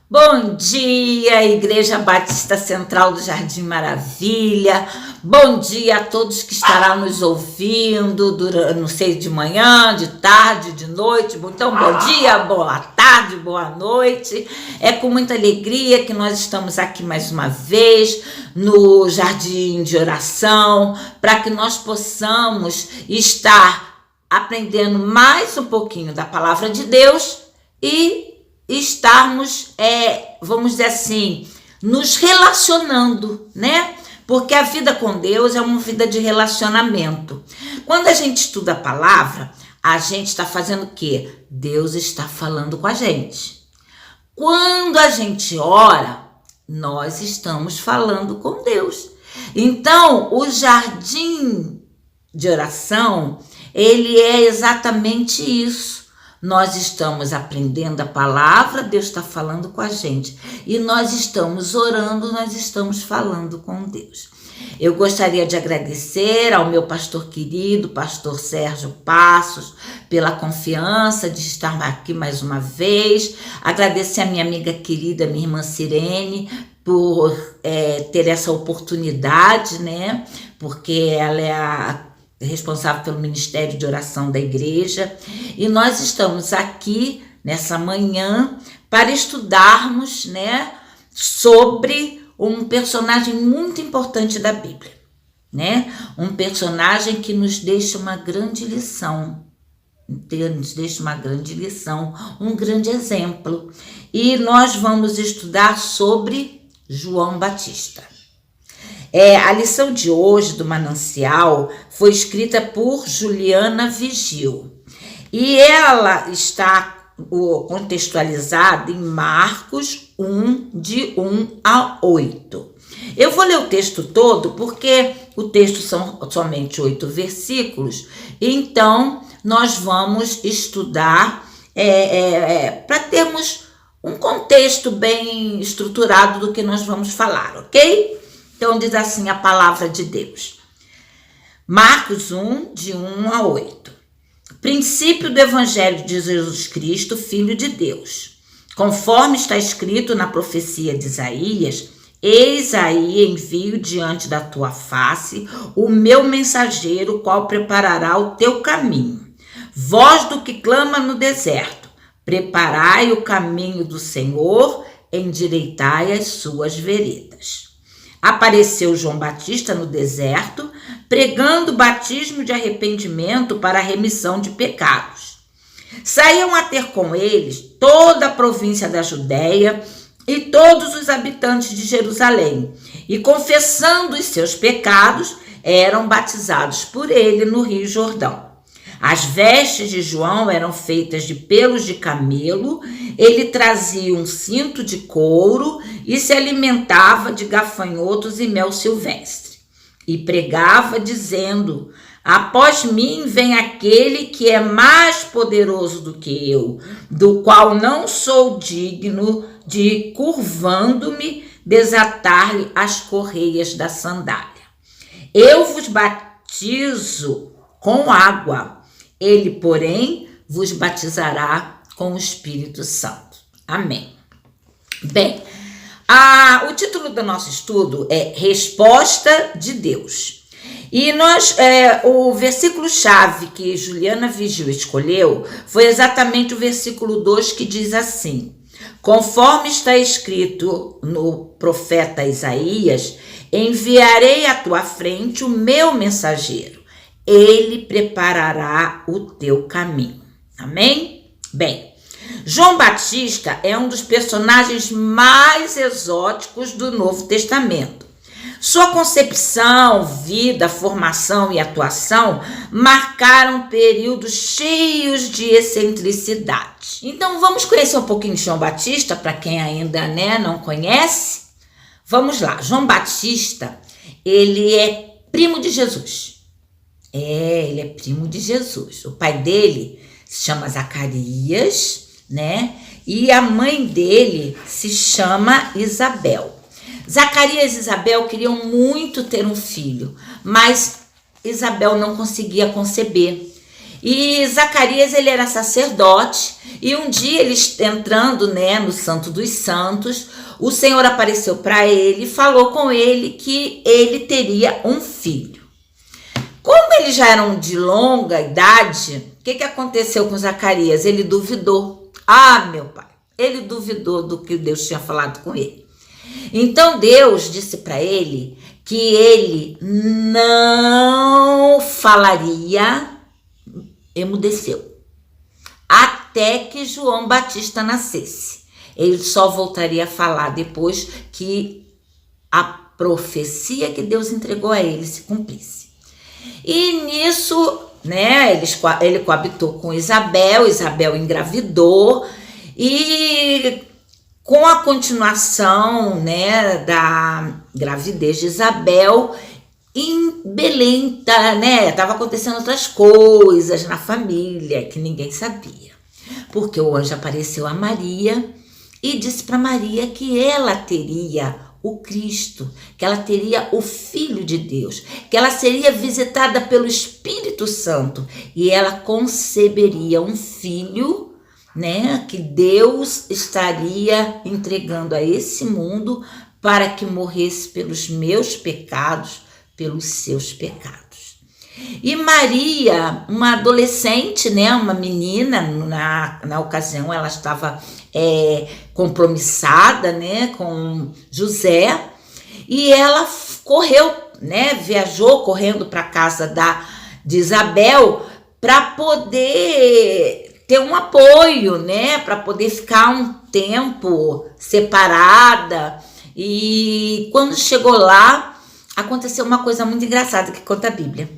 Bom dia, Igreja Batista Central do Jardim Maravilha. Bom dia a todos que estarão nos ouvindo, não sei, de manhã, de tarde, de noite. Então, bom dia, boa tarde, boa noite. É com muita alegria que nós estamos aqui mais uma vez no Jardim de Oração, para que nós possamos estar aprendendo mais um pouquinho da Palavra de Deus e estarmos, vamos dizer assim, nos relacionando, né? Porque a vida com Deus é uma vida de relacionamento. Quando a gente estuda a palavra, a gente está fazendo o quê? Deus está falando com a gente. Quando a gente ora, nós estamos falando com Deus. Então, o jardim de oração, ele é exatamente isso. Nós estamos aprendendo a palavra, Deus está falando com a gente. E nós estamos orando, nós estamos falando com Deus. Eu gostaria de agradecer ao meu pastor querido, pastor Sérgio Passos, pela confiança de estar aqui mais uma vez. Agradecer a minha amiga querida, minha irmã Sirene, por ter essa oportunidade, né? Porque ela é a responsável pelo Ministério de Oração da Igreja, e nós estamos aqui nessa manhã para estudarmos, né, sobre um personagem muito importante da Bíblia, né? Um personagem que nos deixa uma grande lição, um grande exemplo. E nós vamos estudar sobre João Batista. A lição de hoje do Manancial foi escrita por Juliana Vigil e ela está contextualizada em Marcos 1, de 1 a 8. Eu vou ler o texto todo porque o texto são somente 8 versículos, então nós vamos estudar para termos um contexto bem estruturado do que nós vamos falar, ok? Então diz assim a palavra de Deus. Marcos 1, de 1 a 8. Princípio do Evangelho de Jesus Cristo, Filho de Deus. Conforme está escrito na profecia de Isaías, eis aí envio diante da tua face o meu mensageiro, qual preparará o teu caminho. Voz do que clama no deserto, preparai o caminho do Senhor, endireitai as suas veredas. Apareceu João Batista no deserto, pregando o batismo de arrependimento para a remissão de pecados. Saíam a ter com eles toda a província da Judéia e todos os habitantes de Jerusalém, e confessando os seus pecados, eram batizados por ele no Rio Jordão. As vestes de João eram feitas de pelos de camelo, ele trazia um cinto de couro e se alimentava de gafanhotos e mel silvestre. E pregava dizendo: após mim vem aquele que é mais poderoso do que eu, do qual não sou digno de, curvando-me, desatar-lhe as correias da sandália. Eu vos batizo com água, ele, porém, vos batizará com o Espírito Santo. Amém. Bem, o título do nosso estudo é Resposta de Deus. E o versículo-chave que Juliana Vigil escolheu foi exatamente o versículo 2, que diz assim: conforme está escrito no profeta Isaías, enviarei à tua frente o meu mensageiro. Ele preparará o teu caminho. Amém? Bem, João Batista é um dos personagens mais exóticos do Novo Testamento. Sua concepção, vida, formação e atuação marcaram períodos cheios de excentricidade. Então vamos conhecer um pouquinho de João Batista, para quem ainda não conhece. Vamos lá, João Batista, ele é primo de Jesus. Ele é primo de Jesus. O pai dele se chama Zacarias, né? E a mãe dele se chama Isabel. Zacarias e Isabel queriam muito ter um filho, mas Isabel não conseguia conceber. E Zacarias, ele era sacerdote, e um dia ele entrando, né, no Santo dos Santos, o Senhor apareceu para ele e falou com ele que ele teria um filho. Como eles já eram de longa idade, o que aconteceu com Zacarias? Ele duvidou. Ah, meu pai, ele duvidou do que Deus tinha falado com ele. Então Deus disse para ele que ele não falaria, emudeceu, até que João Batista nascesse. Ele só voltaria a falar depois que a profecia que Deus entregou a ele se cumprisse. E nisso, né, ele coabitou com Isabel engravidou, e com a continuação, né, da gravidez de Isabel, em Belém, né, estava acontecendo outras coisas na família que ninguém sabia. Porque o anjo apareceu a Maria e disse para Maria que ela teria o Cristo, que ela teria o Filho de Deus, que ela seria visitada pelo Espírito Santo e ela conceberia um filho, né, que Deus estaria entregando a esse mundo para que morresse pelos meus pecados, pelos seus pecados. E Maria, uma adolescente, né, uma menina, na ocasião ela estava compromissada, né, com José, e ela correu, né, viajou correndo para a casa de Isabel para poder ter um apoio, né, para poder ficar um tempo separada. E quando chegou lá, aconteceu uma coisa muito engraçada que conta a Bíblia.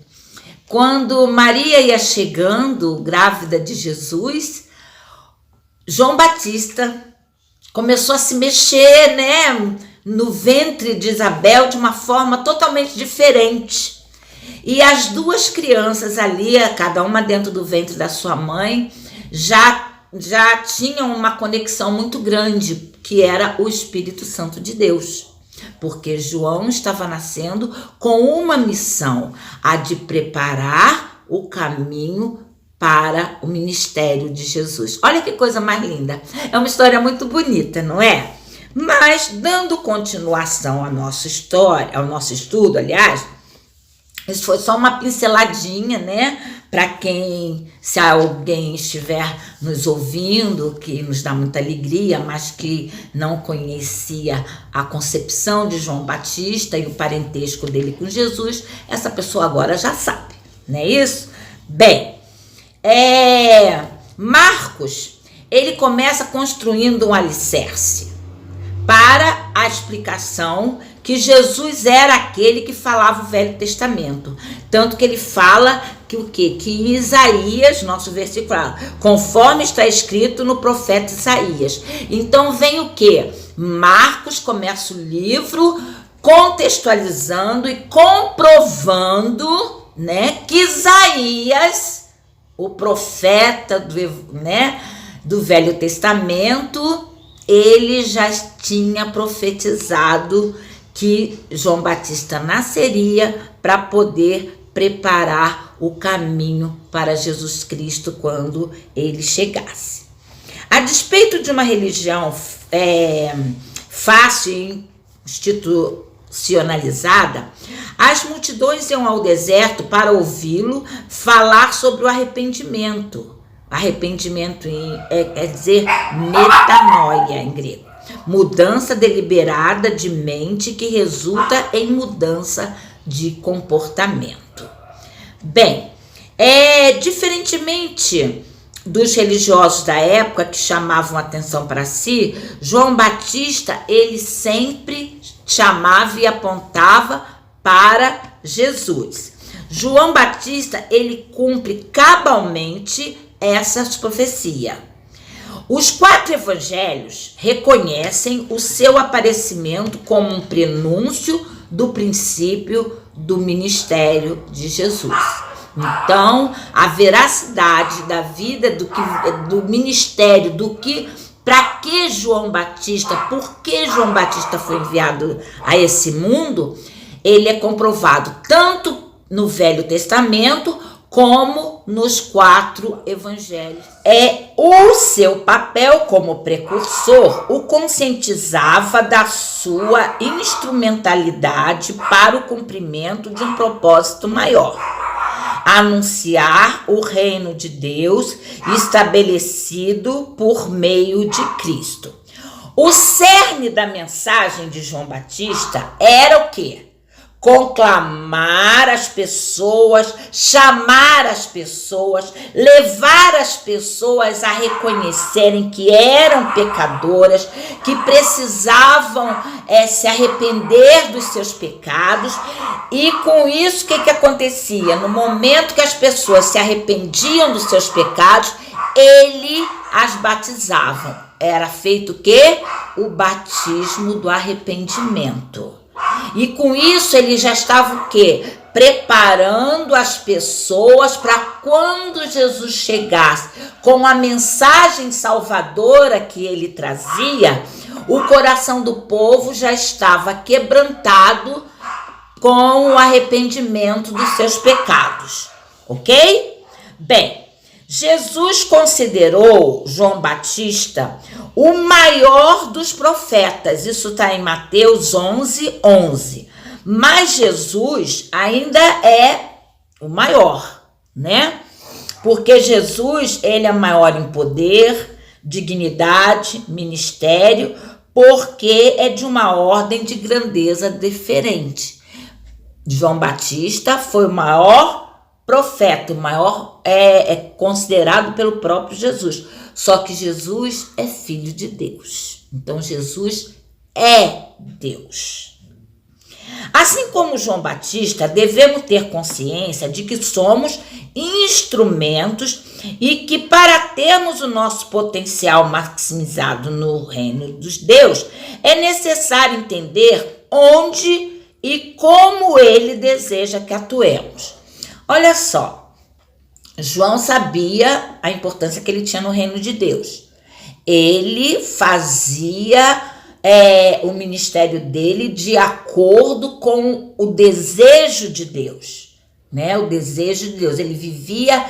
Quando Maria ia chegando, grávida de Jesus, João Batista começou a se mexer, né, no ventre de Isabel de uma forma totalmente diferente. E as duas crianças ali, cada uma dentro do ventre da sua mãe, já tinham uma conexão muito grande, que era o Espírito Santo de Deus. Porque João estava nascendo com uma missão, a de preparar o caminho para o ministério de Jesus. Olha que coisa mais linda. É uma história muito bonita, não é? Mas, dando continuação à nossa história, ao nosso estudo, aliás, isso foi só uma pinceladinha, né? Para quem, se alguém estiver nos ouvindo, que nos dá muita alegria, mas que não conhecia a concepção de João Batista e o parentesco dele com Jesus, essa pessoa agora já sabe, não é isso? Bem, Marcos, ele começa construindo um alicerce para a explicação que Jesus era aquele que falava o Velho Testamento. Tanto que ele fala que o quê? Que em Isaías, nosso versículo fala, conforme está escrito no profeta Isaías. Então vem o quê? Marcos começa o livro contextualizando e comprovando, né, que Isaías, o profeta do Velho Testamento, ele já tinha profetizado que João Batista nasceria para poder preparar o caminho para Jesus Cristo quando ele chegasse. A despeito de uma religião fácil e institucionalizada, as multidões iam ao deserto para ouvi-lo falar sobre o arrependimento. Arrependimento quer dizer metanoia em grego. Mudança deliberada de mente que resulta em mudança de comportamento. Bem, diferentemente dos religiosos da época que chamavam atenção para si, João Batista, ele sempre chamava e apontava para Jesus. João Batista, ele cumpre cabalmente essa profecia. Os 4 evangelhos reconhecem o seu aparecimento como um prenúncio do princípio do ministério de Jesus. Então, a veracidade da vida do ministério, para que João Batista, por que João Batista foi enviado a esse mundo, ele é comprovado tanto no Velho Testamento como nos 4 evangelhos. O seu papel como precursor o conscientizava da sua instrumentalidade para o cumprimento de um propósito maior: anunciar o reino de Deus estabelecido por meio de Cristo. O cerne da mensagem de João Batista era o quê? Conclamar as pessoas, chamar as pessoas, levar as pessoas a reconhecerem que eram pecadoras, que precisavam se arrepender dos seus pecados. E com isso, o que acontecia? No momento que as pessoas se arrependiam dos seus pecados, ele as batizava. Era feito o quê? O batismo do arrependimento. E com isso ele já estava o quê? Preparando as pessoas para quando Jesus chegasse com a mensagem salvadora que ele trazia, o coração do povo já estava quebrantado com o arrependimento dos seus pecados, ok? Bem, Jesus considerou João Batista o maior dos profetas. Isso está em Mateus 11:11. Mas Jesus ainda é o maior, né? Porque Jesus, ele é maior em poder, dignidade, ministério, porque é de uma ordem de grandeza diferente. João Batista foi o maior profeta, o maior é considerado pelo próprio Jesus. Só que Jesus é filho de Deus. Então Jesus é Deus. Assim como João Batista, devemos ter consciência de que somos instrumentos e que para termos o nosso potencial maximizado no reino dos Deus, é necessário entender onde e como ele deseja que atuemos. Olha só, João sabia a importância que ele tinha no reino de Deus. Ele fazia o ministério dele de acordo com o desejo de Deus, né? O desejo de Deus. Ele vivia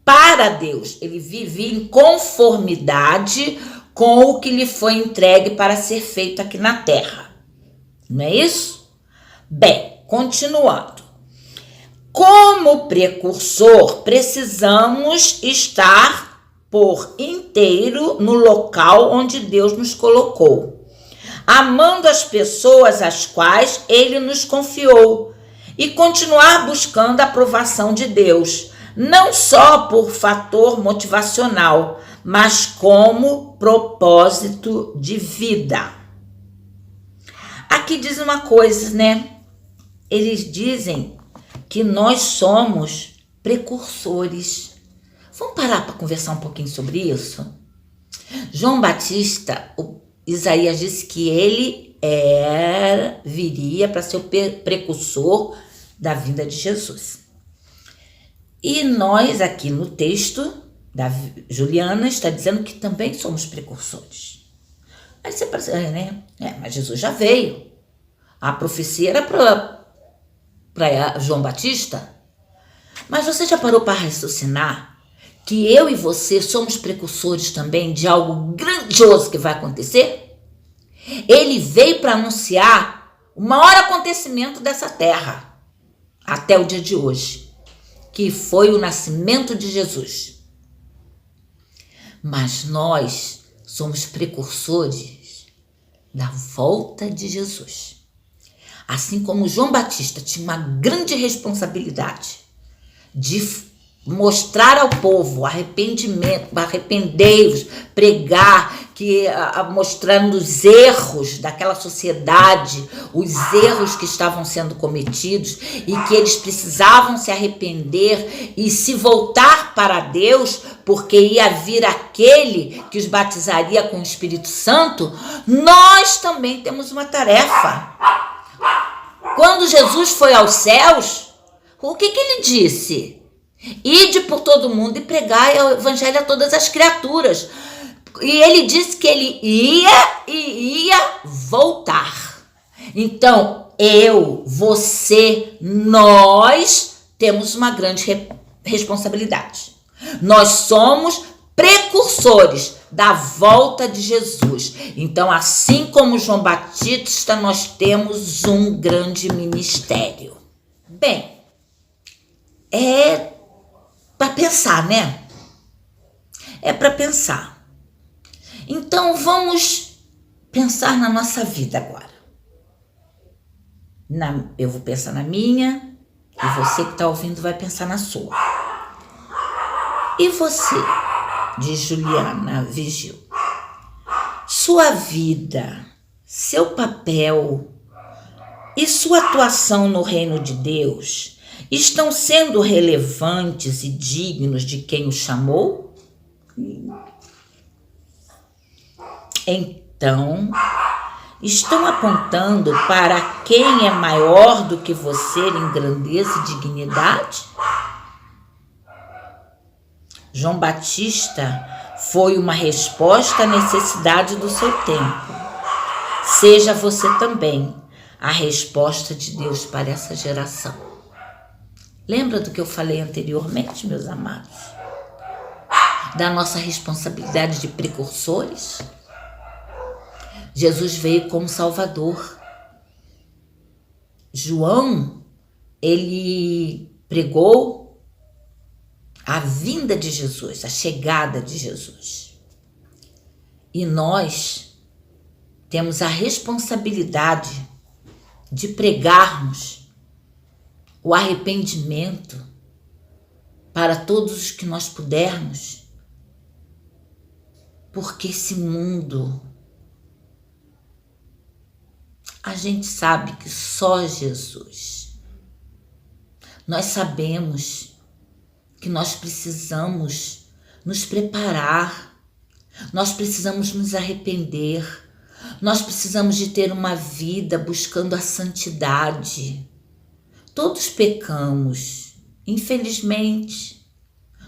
para Deus, ele vivia em conformidade com o que lhe foi entregue para ser feito aqui na terra. Não é isso? Bem, continuando. Como precursor, precisamos estar por inteiro no local onde Deus nos colocou, amando as pessoas às quais ele nos confiou e continuar buscando a aprovação de Deus, não só por fator motivacional, mas como propósito de vida. Aqui diz uma coisa, né? Eles dizem que nós somos precursores. Vamos parar para conversar um pouquinho sobre isso? João Batista, Isaías disse que ele viria para ser o precursor da vinda de Jesus. E nós aqui no texto da Juliana está dizendo que também somos precursores. Aí você pensa, né? Mas Jesus já veio. A profecia era para João Batista. Mas você já parou para raciocinar que eu e você somos precursores também de algo grandioso que vai acontecer? Ele veio para anunciar o maior acontecimento dessa terra até o dia de hoje, que foi o nascimento de Jesus. Mas nós somos precursores da volta de Jesus. Assim como João Batista tinha uma grande responsabilidade de mostrar ao povo arrependimento, arrependei-vos, pregar, mostrando os erros daquela sociedade, os erros que estavam sendo cometidos e que eles precisavam se arrepender e se voltar para Deus, porque ia vir aquele que os batizaria com o Espírito Santo. Nós também temos uma tarefa. Quando Jesus foi aos céus, o que ele disse? Ide por todo mundo e pregai o evangelho a todas as criaturas. E ele disse que ele ia voltar. Então, eu, você, nós temos uma grande responsabilidade. Nós somos precursores da volta de Jesus. Então, assim como João Batista, nós temos um grande ministério. Bem, é para pensar, né? É para pensar. Então, vamos pensar na nossa vida agora. Eu vou pensar na minha e você que está ouvindo vai pensar na sua. E você, diz Juliana Vigil, sua vida, seu papel e sua atuação no reino de Deus estão sendo relevantes e dignos de quem o chamou? Então, estão apontando para quem é maior do que você em grandeza e dignidade? João Batista foi uma resposta à necessidade do seu tempo. Seja você também a resposta de Deus para essa geração. Lembra do que eu falei anteriormente, meus amados? Da nossa responsabilidade de precursores? Jesus veio como Salvador. João, ele pregou a vinda de Jesus, a chegada de Jesus. E nós temos a responsabilidade de pregarmos o arrependimento para todos os que nós pudermos, porque esse mundo, a gente sabe que só Jesus. Nós sabemos que nós precisamos nos preparar, nós precisamos nos arrepender, nós precisamos de ter uma vida buscando a santidade. Todos pecamos, infelizmente.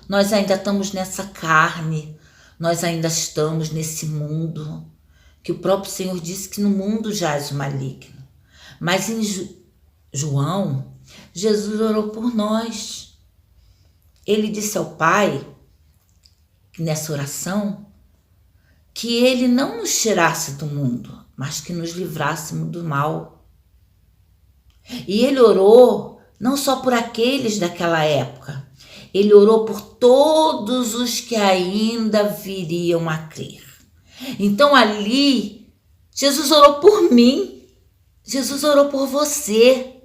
Nós ainda estamos nessa carne, nós ainda estamos nesse mundo, que o próprio Senhor disse que no mundo jaz o maligno. Mas em João, Jesus orou por nós. Ele disse ao Pai, nessa oração, que ele não nos tirasse do mundo, mas que nos livrássemos do mal. E ele orou não só por aqueles daquela época, ele orou por todos os que ainda viriam a crer. Então ali, Jesus orou por mim, Jesus orou por você,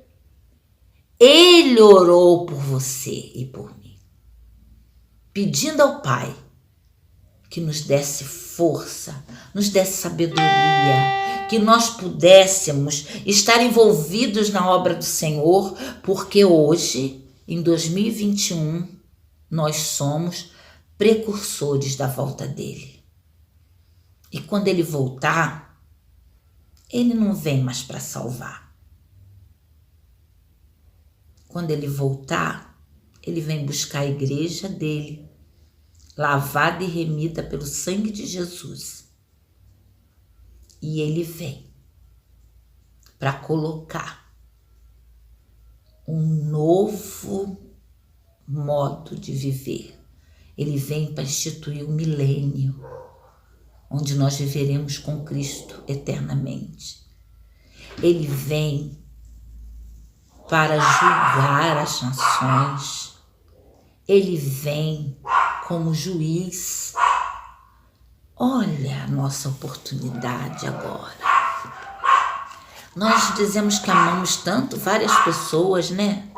ele orou por você e por mim, pedindo ao Pai que nos desse força, nos desse sabedoria, que nós pudéssemos estar envolvidos na obra do Senhor, porque hoje, em 2021, nós somos precursores da volta dele. E quando ele voltar, ele não vem mais para salvar. Quando ele voltar, ele vem buscar a igreja dele, lavada e remida pelo sangue de Jesus. E ele vem para colocar um novo modo de viver. Ele vem para instituir um milênio, onde nós viveremos com Cristo eternamente. Ele vem para julgar as nações. Ele vem como juiz. Olha a nossa oportunidade agora. Nós dizemos que amamos tanto várias pessoas, né?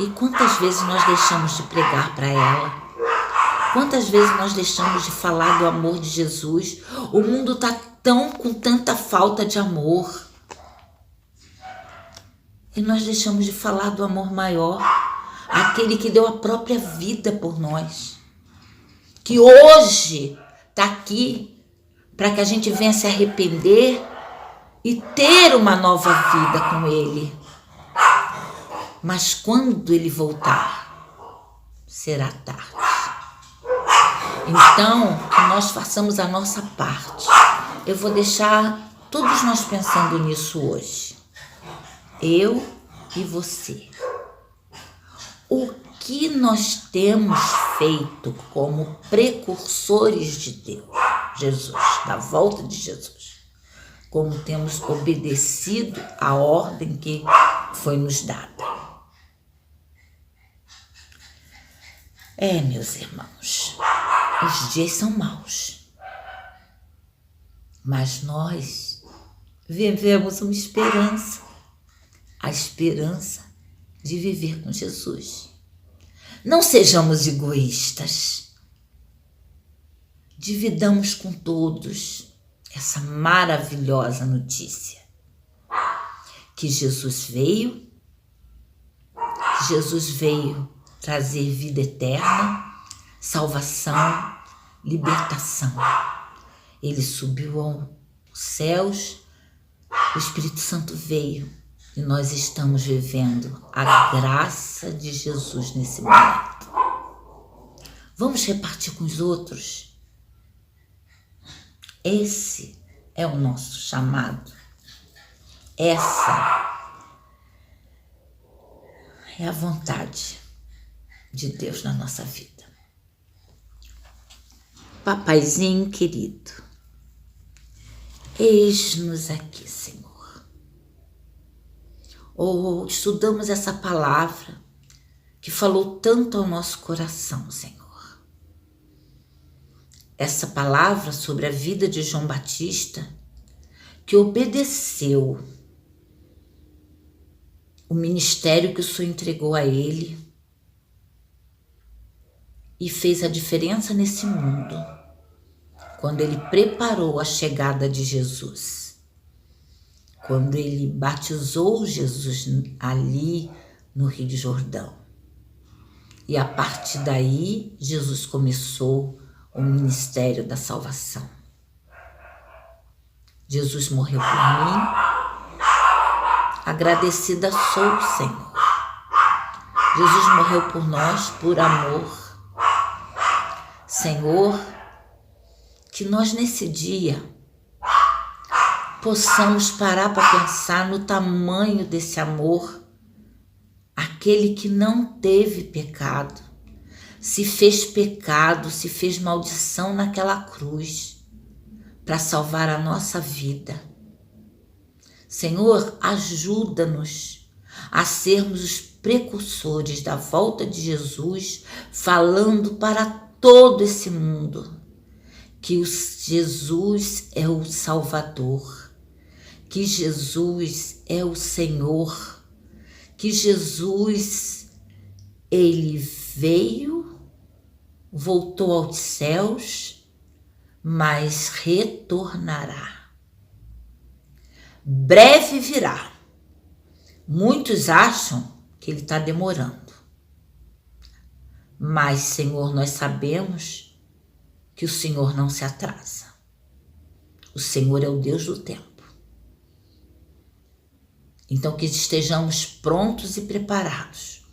E quantas vezes nós deixamos de pregar para ela? Quantas vezes nós deixamos de falar do amor de Jesus? O mundo está com tanta falta de amor. E nós deixamos de falar do amor maior, aquele que deu a própria vida por nós, que hoje está aqui para que a gente venha se arrepender e ter uma nova vida com ele. Mas quando ele voltar, será tarde. Então, que nós façamos a nossa parte. Eu vou deixar todos nós pensando nisso hoje. Eu e você. O que nós temos feito como precursores de Deus, Jesus, da volta de Jesus? Como temos obedecido a ordem que foi nos dada? Meus irmãos, os dias são maus, mas nós vivemos uma esperança, a esperança de viver com Jesus. Não sejamos egoístas, dividamos com todos essa maravilhosa notícia, que Jesus veio trazer vida eterna, salvação, libertação. Ele subiu aos céus, o Espírito Santo veio e nós estamos vivendo a graça de Jesus nesse momento. Vamos repartir com os outros. Esse é o nosso chamado. Essa é a vontade de Deus na nossa vida. Papaizinho querido, eis-nos aqui, Senhor. Estudamos essa palavra que falou tanto ao nosso coração, Senhor. Essa palavra sobre a vida de João Batista, que obedeceu o ministério que o Senhor entregou a ele e fez a diferença nesse mundo quando ele preparou a chegada de Jesus, quando ele batizou Jesus ali no Rio de Jordão. E a partir daí, Jesus começou o ministério da salvação. Jesus morreu por mim, agradecida sou, Senhor. Jesus morreu por nós, por amor. Senhor, que nós nesse dia possamos parar para pensar no tamanho desse amor, aquele que não teve pecado, se fez pecado, se fez maldição naquela cruz para salvar a nossa vida. Senhor, ajuda-nos a sermos os precursores da volta de Jesus, falando para todo esse mundo que Jesus é o Salvador, que Jesus é o Senhor, que Jesus, ele veio, voltou aos céus, mas retornará. Breve virá. Muitos acham que ele está demorando. Mas, Senhor, nós sabemos que o Senhor não se atrasa. O Senhor é o Deus do tempo. Então, que estejamos prontos e preparados,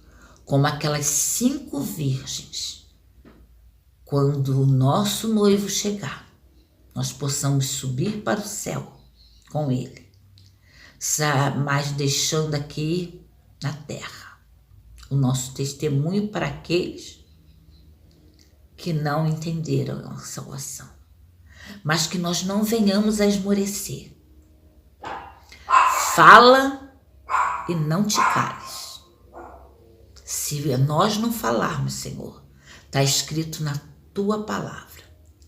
como aquelas 5 virgens. Quando o nosso noivo chegar, nós possamos subir para o céu com ele, mas deixando aqui na terra o nosso testemunho para aqueles que não entenderam a salvação, mas que nós não venhamos a esmorecer. Fala e não te cales. Se nós não falarmos, Senhor, está escrito na tua palavra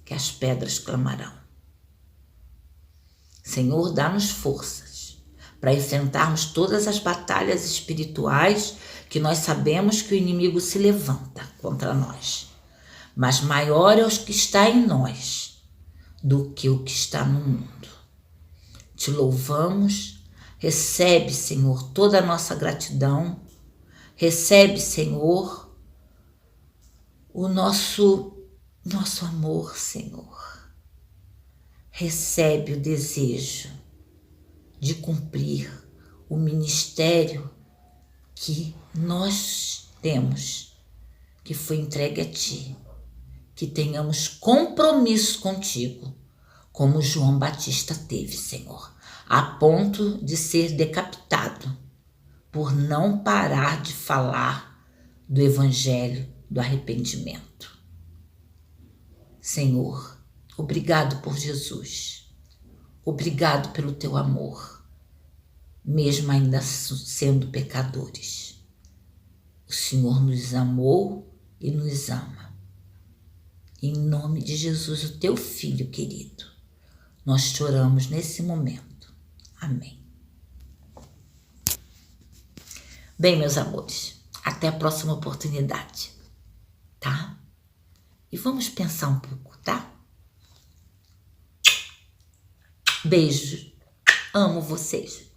que as pedras clamarão. Senhor, dá-nos forças para enfrentarmos todas as batalhas espirituais que nós sabemos que o inimigo se levanta contra nós. Mas maior é o que está em nós do que o que está no mundo. Te louvamos. Recebe, Senhor, toda a nossa gratidão. Recebe, Senhor, o nosso amor, Senhor. Recebe o desejo de cumprir o ministério que nós temos, que foi entregue a Ti. Que tenhamos compromisso contigo, como João Batista teve, Senhor, a ponto de ser decapitado por não parar de falar do Evangelho, do arrependimento. Senhor, obrigado por Jesus. Obrigado pelo teu amor, mesmo ainda sendo pecadores. O Senhor nos amou e nos ama. Em nome de Jesus, o teu Filho querido, nós te oramos nesse momento. Amém. Bem, meus amores, até a próxima oportunidade, tá? E vamos pensar um pouco, tá? Beijo. Amo vocês.